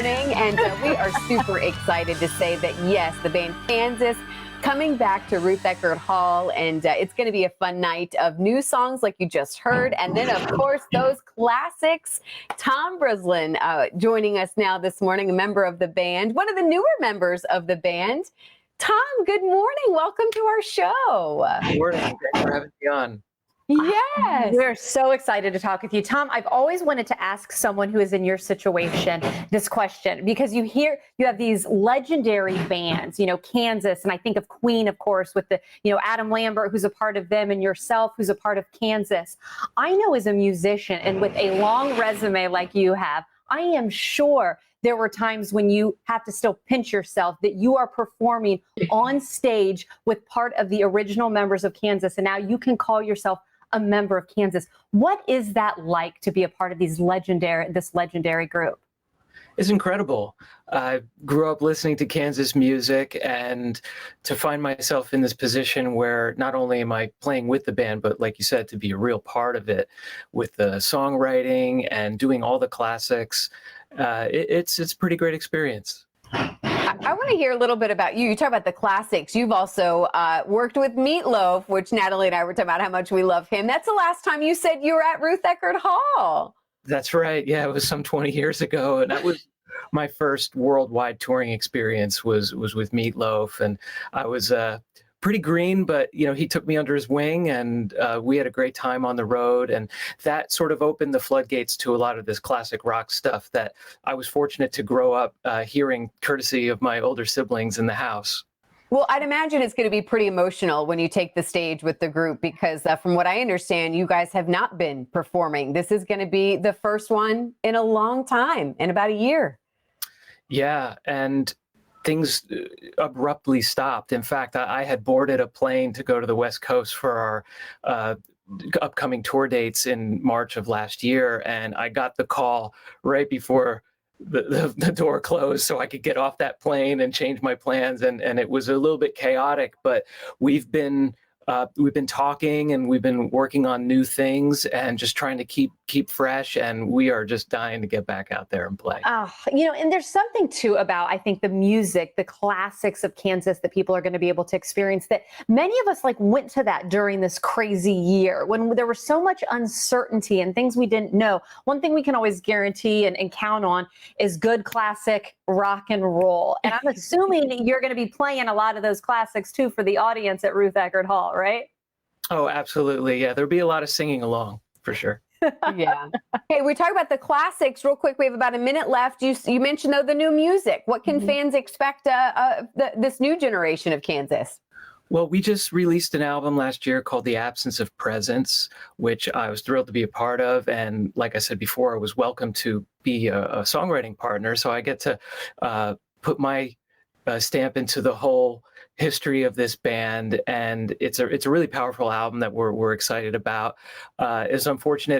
morning, and we are super excited to say that, yes, the band Kansas coming back to Ruth Eckerd Hall, and it's going to be a fun night of new songs like you just heard, and then, of course, those classics. Tom Breslin joining us now this morning, a member of the band, one of the newer members of the band. Tom, good morning. Welcome to our show. Good morning. Thanks for having me on. Yes. We're so excited to talk with you. Tom, I've always wanted to ask someone who is in your situation this question, because you have these legendary bands, Kansas, and I think of Queen, of course, with the, Adam Lambert, who's a part of them, and yourself, who's a part of Kansas. I know as a musician and with a long resume like you have, I am sure there were times when you have to still pinch yourself that you are performing on stage with part of the original members of Kansas, and now you can call yourself a member of Kansas. What is that like to be a part of this legendary group? It's incredible. I grew up listening to Kansas music, and to find myself in this position where not only am I playing with the band, but like you said, to be a real part of it with the songwriting and doing all the classics, it's a pretty great experience. I want to hear a little bit about you. You talk about the classics. You've also worked with Meatloaf, which Natalie and I were talking about how much we love him. That's the last time you said you were at Ruth Eckerd Hall. That's right. Yeah, it was some 20 years ago, and that was my first worldwide touring experience was with Meatloaf, and I was pretty green, but he took me under his wing, and we had a great time on the road, and that sort of opened the floodgates to a lot of this classic rock stuff that I was fortunate to grow up hearing, courtesy of my older siblings in the house. Well, I'd imagine it's going to be pretty emotional when you take the stage with the group, because from what I understand, you guys have not been performing. This is going to be the first one in a long time, in about a year. Yeah, and things abruptly stopped. In fact, I had boarded a plane to go to the West Coast for our upcoming tour dates in March of last year, and I got the call right before the door closed so I could get off that plane and change my plans, and it was a little bit chaotic, but we've been talking, and we've been working on new things and just trying to keep fresh, and we are just dying to get back out there and play. And there's something too about, I think, the music, the classics of Kansas that people are going to be able to experience, that many of us went to that during this crazy year when there was so much uncertainty and things we didn't know. One thing we can always guarantee and count on is good classic rock and roll. And I'm assuming you're going to be playing a lot of those classics too for the audience at Ruth Eckerd Hall, right? Oh, absolutely. Yeah, there'll be a lot of singing along for sure. Yeah. Hey, we talk about the classics real quick. We have about a minute left. You mentioned, though, the new music. What can fans expect this new generation of Kansas? Well, we just released an album last year called The Absence of Presence, which I was thrilled to be a part of. And like I said before, I was welcome to be a songwriting partner. So I get to put my stamp into the whole history of this band. And it's a really powerful album that we're excited about. It's unfortunate